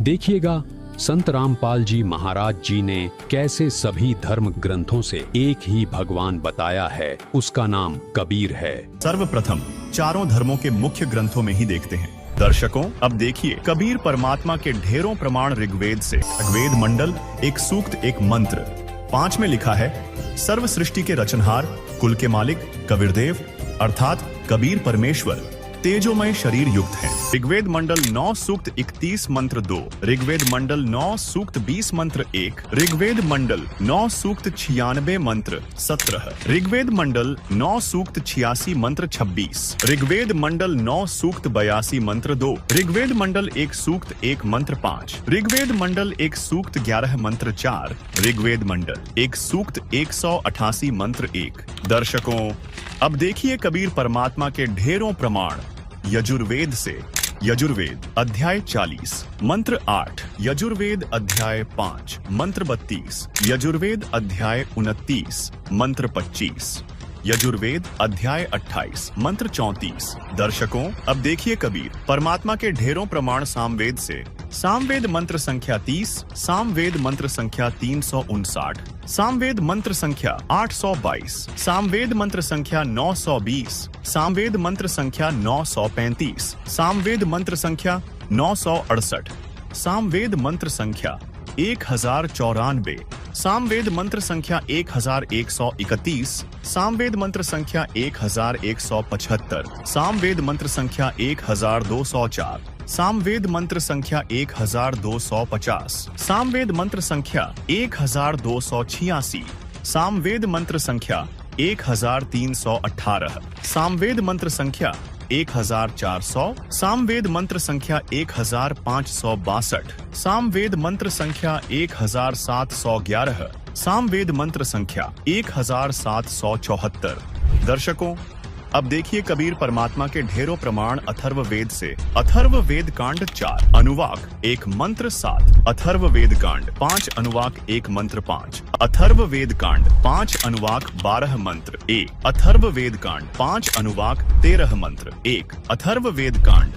देखिएगा संत रामपाल जी महाराज जी ने कैसे सभी धर्म ग्रंथों से एक ही भगवान बताया है, उसका नाम कबीर है। सर्वप्रथम चारों धर्मों के मुख्य ग्रंथों में ही देखते हैं। दर्शकों, अब देखिए कबीर परमात्मा के ढेरों प्रमाण ऋग्वेद से। ऋग्वेद मंडल, एक सूक्त, एक मंत्र। 5 में लिखा है, सर्व सृष्टि के रचनहार, कुल के मालिक कबीरदेव अर्थात कबीर परमेश्वर तेजोमय शरीर युक्त है। ऋग्वेद मंडल 9 सूक्त 31 मंत्र 2, ऋग्वेद मंडल 9 सूक्त 20 मंत्र 1, ऋग्वेद मंडल 9 सूक्त 96 मंत्र 17, ऋग्वेद मंडल 9 सूक्त 86 मंत्र 26, ऋग्वेद मंडल 9 सूक्त 82 मंत्र 2, ऋग्वेद मंडल 1 सूक्त 1 मंत्र 5, ऋग्वेद मंडल 1 सूक्त 11 मंत्र 4, ऋग्वेद मंडल 1 सूक्त 188 मंत्र 1। दर्शकों, अब देखिए कबीर परमात्मा के ढेरों प्रमाण यजुर्वेद से। यजुर्वेद अध्याय 40 मंत्र 8, यजुर्वेद अध्याय 5 मंत्र 32, यजुर्वेद अध्याय 29 मंत्र 25, यजुर्वेद अध्याय 28 मंत्र 34। दर्शकों, अब देखिए कबीर परमात्मा के ढेरों प्रमाण सामवेद से। सामवेद मंत्र संख्या 30, सामवेद मंत्र संख्या 359, सामवेद मंत्र संख्या 822, सामवेद मंत्र संख्या 920, सामवेद मंत्र संख्या 935, सामवेद मंत्र संख्या 968, सामवेद मंत्र संख्या 1094, सामवेद मंत्र संख्या 1131, सामवेद मंत्र संख्या 1175, सामवेद मंत्र संख्या 1204, सामवेद मंत्र संख्या 1250, सामवेद मंत्र संख्या 1286, सामवेद मंत्र संख्या 1318, सामवेद मंत्र संख्या 1400, सामवेद मंत्र संख्या 1562, सामवेद मंत्र संख्या 1711, सामवेद मंत्र संख्या 1774। दर्शकों, अब देखिए कबीर परमात्मा के ढेरों प्रमाण अथर्ववेद से। अथर्ववेद कांड 4 अनुवाक 1 मंत्र 7, अथर्ववेद कांड 5 अनुवाक 1 मंत्र 5, अथर्ववेद कांड 5 अनुवाक 12 मंत्र 1, अथर्ववेद कांड 5 अनुवाक 13 मंत्र 1, अथर्ववेद कांड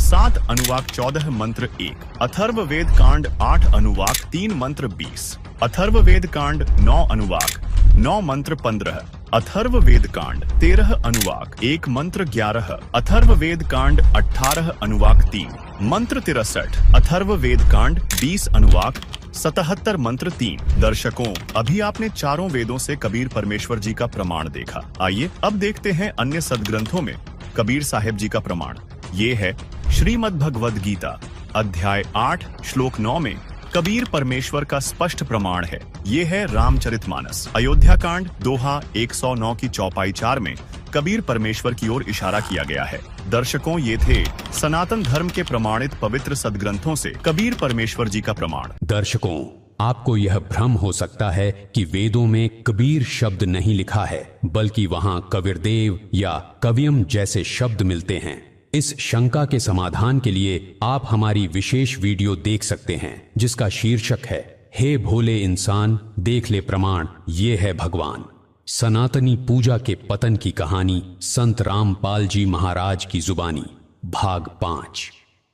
7 अनुवाक 14 मंत्र 1, अथर्ववेद कांड 8 अनुवाक 3 मंत्र 20, अथर्ववेद कांड 9 अनुवाक 9 मंत्र 15, अथर्ववेद कांड 13 अनुवाक 1 मंत्र 11, अथर्ववेद कांड 18 अनुवाक 3 मंत्र 63, अथर्ववेद कांड 20 अनुवाक 77 मंत्र 3। दर्शकों, अभी आपने चारों वेदों से कबीर परमेश्वर जी का प्रमाण देखा। आइए अब देखते हैं अन्य सदग्रंथों में कबीर साहेब जी का प्रमाण। ये है श्रीमद् भगवद गीता अध्याय 8 श्लोक 9 में कबीर परमेश्वर का स्पष्ट प्रमाण है। ये है रामचरितमानस अयोध्या कांड दोहा 109 की चौपाई 4 में कबीर परमेश्वर की ओर इशारा किया गया है। दर्शकों, ये थे सनातन धर्म के प्रमाणित पवित्र सदग्रंथों से कबीर परमेश्वर जी का प्रमाण। दर्शकों, आपको यह भ्रम हो सकता है कि वेदों में कबीर शब्द नहीं लिखा है, बल्कि वहां कबीरदेव या कवियम जैसे शब्द मिलते हैं। इस शंका के समाधान के लिए आप हमारी विशेष वीडियो देख सकते हैं, जिसका शीर्षक है हे भोले इंसान देख ले प्रमाण, ये है भगवान। सनातनी पूजा के पतन की कहानी संत रामपाल जी महाराज की जुबानी, भाग 5।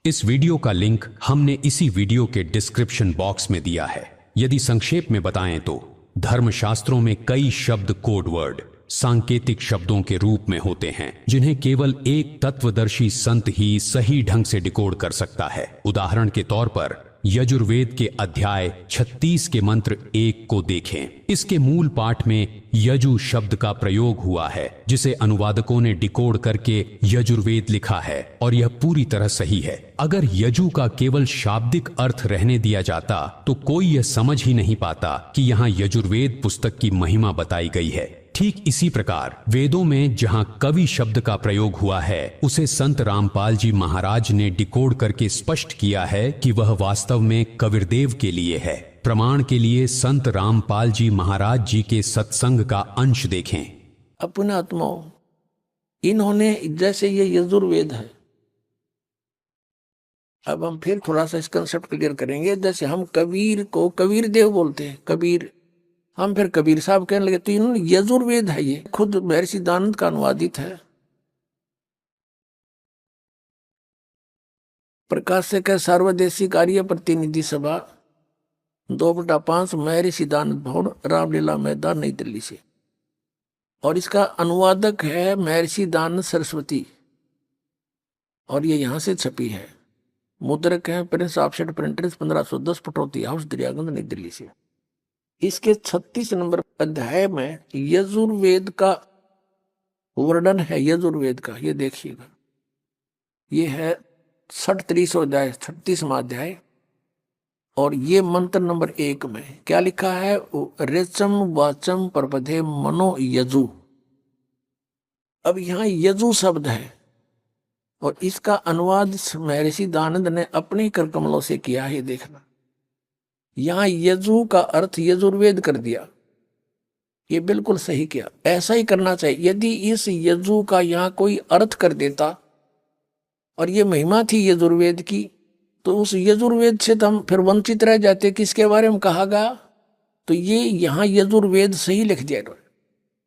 इस वीडियो का लिंक हमने इसी वीडियो के डिस्क्रिप्शन बॉक्स में दिया है। यदि संक्षेप में बताएं तो धर्मशास्त्रों में कई शब्द कोड वर्ड सांकेतिक शब्दों के रूप में होते हैं, जिन्हें केवल एक तत्वदर्शी संत ही सही ढंग से डिकोड कर सकता है। उदाहरण के तौर पर यजुर्वेद के अध्याय 36 के मंत्र 1 को देखें। इसके मूल पाठ में यजु शब्द का प्रयोग हुआ है, जिसे अनुवादकों ने डिकोड करके यजुर्वेद लिखा है, और यह पूरी तरह सही है। अगर यजु का केवल शाब्दिक अर्थ रहने दिया जाता तो कोई यह समझ ही नहीं पाता कि यहाँ यजुर्वेद पुस्तक की महिमा बताई गई है। ठीक इसी प्रकार वेदों में जहां कवि शब्द का प्रयोग हुआ है, उसे संत रामपाल जी महाराज ने डिकोड करके स्पष्ट किया है कि वह वास्तव में कबीरदेव के लिए है। प्रमाण के लिए संत रामपाल जी महाराज जी के सत्संग का अंश देखें। अपने आत्माओं, इन्होंने जैसे ये यजुर्वेद है, अब हम फिर थोड़ा सा इस कंसेप्ट क्लियर करेंगे। जैसे हम कबीर को कबीर देव बोलते हैं, कबीर, हम फिर कबीर साहब कहने लगे, तो इन्होंने यजुर्वेद है, ये खुद महर्षि दयानंद का अनुवादित है। प्रकाशक है सर्वदेशी कार्य प्रतिनिधि सभा 2/5 महर्षि दानंद भवन रामलीला मैदान नई दिल्ली से। और इसका अनुवादक है महर्षि दानंद सरस्वती और ये यहाँ से छपी है। मुद्रक है prince offset printers 1510 Pataudi house Daryaganj Nai Delhi से। इसके 36 नंबर अध्याय में यजुर्वेद का वर्णन है। यजुर्वेद का ये देखिएगा, ये है 36 अध्याय 36वां अध्याय और ये मंत्र नंबर 1 में क्या लिखा है? रेचम वाचम प्रपदे मनो यजु। अब यहाँ यजु शब्द है और इसका अनुवाद महर्षि दानंद ने अपने कर कमलों से किया है। देखना, यहाँ यजु का अर्थ यजुर्वेद कर दिया, ये बिल्कुल सही किया, ऐसा ही करना चाहिए। यदि इस यजु का यहाँ कोई अर्थ कर देता और ये महिमा थी यजुर्वेद की, तो उस यजुर्वेद से तो हम फिर वंचित रह जाते। किसके बारे में कहा गया? तो ये यहाँ यजुर्वेद सही लिख दिया।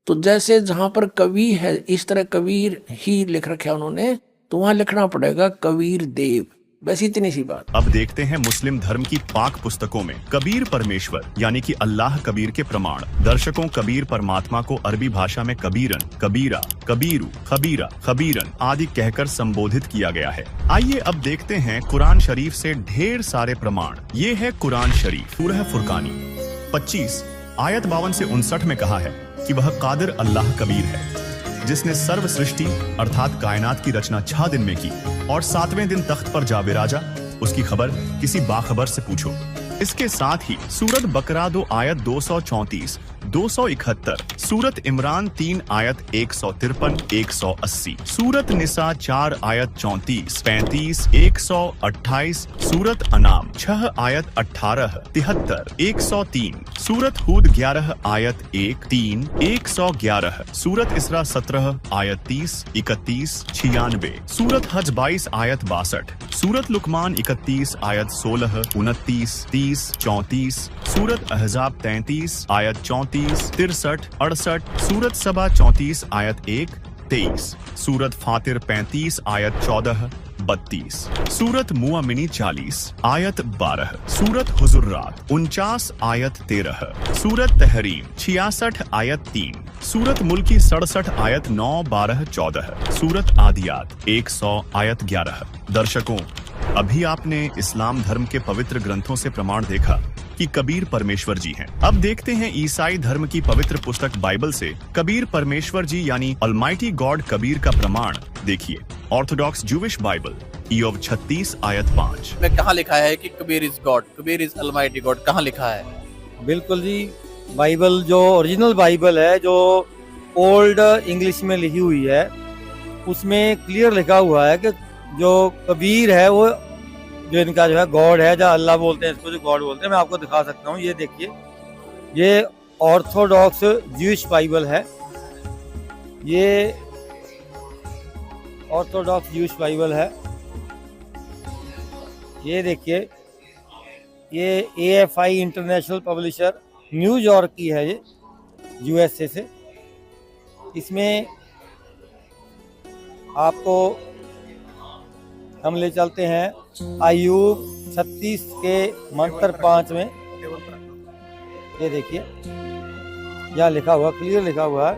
तो जैसे जहां पर कवि है इस तरह कबीर ही लिख रखा है उन्होंने, तो वहां लिखना पड़ेगा कबीर देव। बस इतनी सी बात। अब देखते हैं मुस्लिम धर्म की पाक पुस्तकों में कबीर परमेश्वर यानी कि अल्लाह कबीर के प्रमाण। दर्शकों, कबीर परमात्मा को अरबी भाषा में कबीरन, कबीरा, कबीरू, खबीरा, खबीरन आदि कहकर संबोधित किया गया है। आइए अब देखते हैं कुरान शरीफ से ढेर सारे प्रमाण। ये है कुरान शरीफ, सूरह फुरकानी 25 आयत 52 से 59 में कहा है कि वह कादिर अल्लाह कबीर है, जिसने सर्व सृष्टि अर्थात कायनात की रचना 6 दिन में की और 7वें दिन तख्त पर जा विराजा। उसकी खबर किसी बाखबर से पूछो। इसके साथ ही सूरत बकरा 2 आयत 234, 271, सूरत इमरान 3 आयत 153, 180, सूरत निसा 4 आयत 34, 35, 128, सूरत अनाम 6 आयत 18, 73, 103, सूरत हूद 11 आयत 1, 3, 111, सूरत इसरा 17 आयत 30, 31, 96, सूरत हज 22 आयत 62, सूरत लुकमान 31 आयत 16, 29, 30, 34, सूरत अहजाब 33 आयत 34, 63, 68, सूरत सबा 34 आयत 1, 23, सूरत फातिर 35 आयत 14, 32, सूरत मुआमिनी 40 आयत 12, सूरत हुजुर्रात 49 आयत 13, सूरत तहरीम 66 आयत 3, सूरत मुल्की 67 आयत 9, 12, 14, सूरत आदियात 100 आयत 11। दर्शकों, अभी आपने इस्लाम धर्म के पवित्र ग्रंथों से प्रमाण देखा कि कबीर परमेश्वर जी हैं। अब देखते हैं ईसाई धर्म की पवित्र पुस्तक बाइबल से कबीर परमेश्वर जी यानी ऑलमाइटी गॉड कबीर का प्रमाण देखिए। ऑर्थोडॉक्स जूविश बाइबल ईयोब 36 आयत 5 में कहाँ लिखा है कि Kabir is God, Kabir is almighty God? कहाँ लिखा है? बिल्कुल जी, बाइबल जो ओरिजिनल बाइबल है, जो ओल्ड इंग्लिश में लिखी हुई है, उसमें क्लियर लिखा हुआ है कि जो कबीर है वो जो इनका जो है गॉड है, जहाँ अल्लाह बोलते हैं इसको, जो गॉड बोलते हैं। मैं आपको दिखा सकता हूँ, ये देखिए, ये ऑर्थोडॉक्स ज्यूइश बाइबल है, ये ऑर्थोडॉक्स ज्यूइश बाइबल है। ये देखिए, ये AFI इंटरनेशनल पब्लिशर न्यूयॉर्क की है, ये USA से। इसमें आपको हम ले चलते हैं अय्यूब 36 के मंत्र 5 में। ये देखिए, यहाँ लिखा हुआ, क्लियर लिखा हुआ है,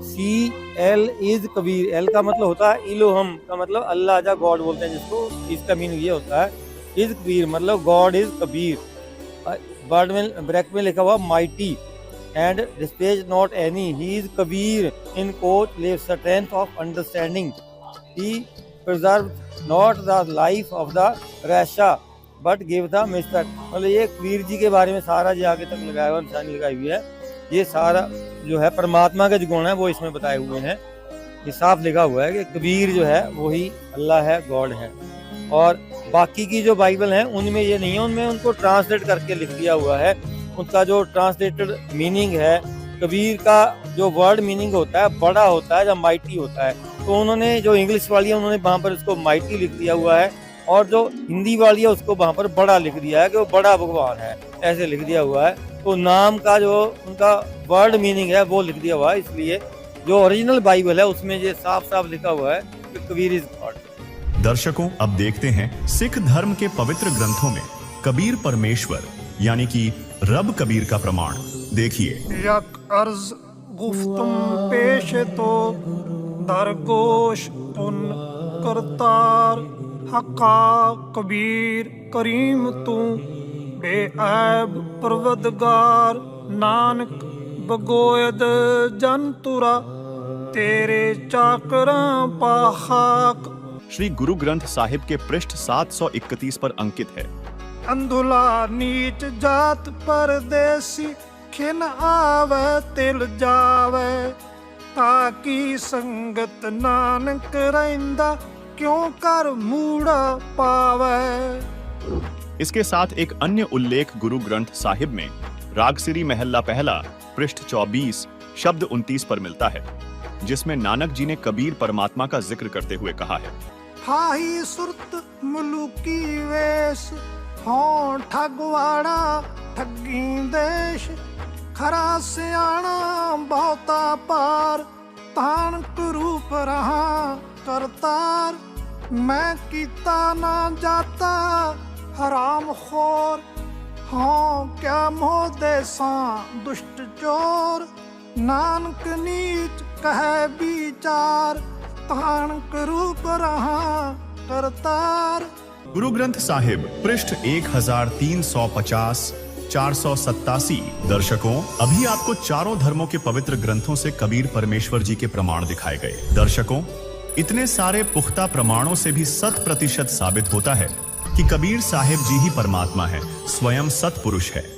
CL इज कबीर। L का मतलब होता है इलोहम, का मतलब अल्लाह, जा गॉड बोलते हैं जिसको। इसका मीनिंग ये होता है इज कबीर, मतलब गॉड इज कबीर। वर्ड में ब्रैकेट में लिखा हुआ mighty and dispels not any, he is Kabir in quote live strength of understanding, he preserve not the life of the रैशा बट गिव द मिस्टर। मतलब ये कबीर जी के बारे में सारा जो आगे तक लगाया हुआ निशानी लगाई हुई है, ये सारा जो है परमात्मा के जो गुण है वो इसमें बताए हुए हैं। ये साफ लिखा हुआ है कि कबीर जो है वही अल्लाह है, गॉड है। और बाकी की जो बाइबल है उनमें ये नहीं है, उनमें उनको ट्रांसलेट करके लिख दिया हुआ है। उनका जो ट्रांसलेटेड मीनिंग है, कबीर का जो वर्ड मीनिंग होता है बड़ा होता है या माइटी होता है, तो उन्होंने जो इंग्लिश वाली है उन्होंने वहाँ पर उसको माइटी लिख दिया हुआ है, और जो हिंदी वाली है उसको वहाँ पर बड़ा लिख दिया है कि वो बड़ा भगवान है, ऐसे लिख दिया हुआ है। तो नाम का जो उनका वर्ड मीनिंग है वो लिख दिया हुआ है। इसलिए जो ओरिजिनल बाइबल है उसमें ये साफ साफ लिखा हुआ है कि कबीर इज गॉड। दर्शकों, अब देखते हैं सिख धर्म के पवित्र ग्रंथों में कबीर परमेश्वर यानी कि रब कबीर का प्रमाण। देखिए, यक अर्ज गुफ्तुम पेश तो दरगोश उन करतार हका कबीर करीम तू बेऐब परवदगार नानक बगोयद जनतुरा तेरे चाकरां पाखाक। श्री गुरु ग्रंथ साहिब के पृष्ठ 731 पर अंकित है। अंधुला नीच जात परदेसी खिन आवे तिल जावे ताकि संगत नानक रहिंदा क्यों कर मूड़ा पावे। इसके साथ एक अन्य उल्लेख गुरु ग्रंथ साहिब में रागसिरी महल्ला पहला पृष्ठ 24 शब्द 29 पर मिलता है, जिसमें नानक जी ने कबीर परमात्मा का जिक्र करते हुए कहा है, हाही सुरत मुलुकी वेश हों ठगवाड़ा ठगी देश खरा सियाणा बहुता पार तान रूप रहा करतार मैं कीता ना जाता हराम खोर हों क्या मोह देसा दुष्ट चोर नानक नीच कह विचार तान रूप रहा करतार। गुरु ग्रंथ साहिब पृष्ठ 1350 487। दर्शकों, अभी आपको चारों धर्मों के पवित्र ग्रंथों से कबीर परमेश्वर जी के प्रमाण दिखाए गए। दर्शकों, इतने सारे पुख्ता प्रमाणों से भी 100% साबित होता है कि कबीर साहिब जी ही परमात्मा है, स्वयं सतपुरुष है।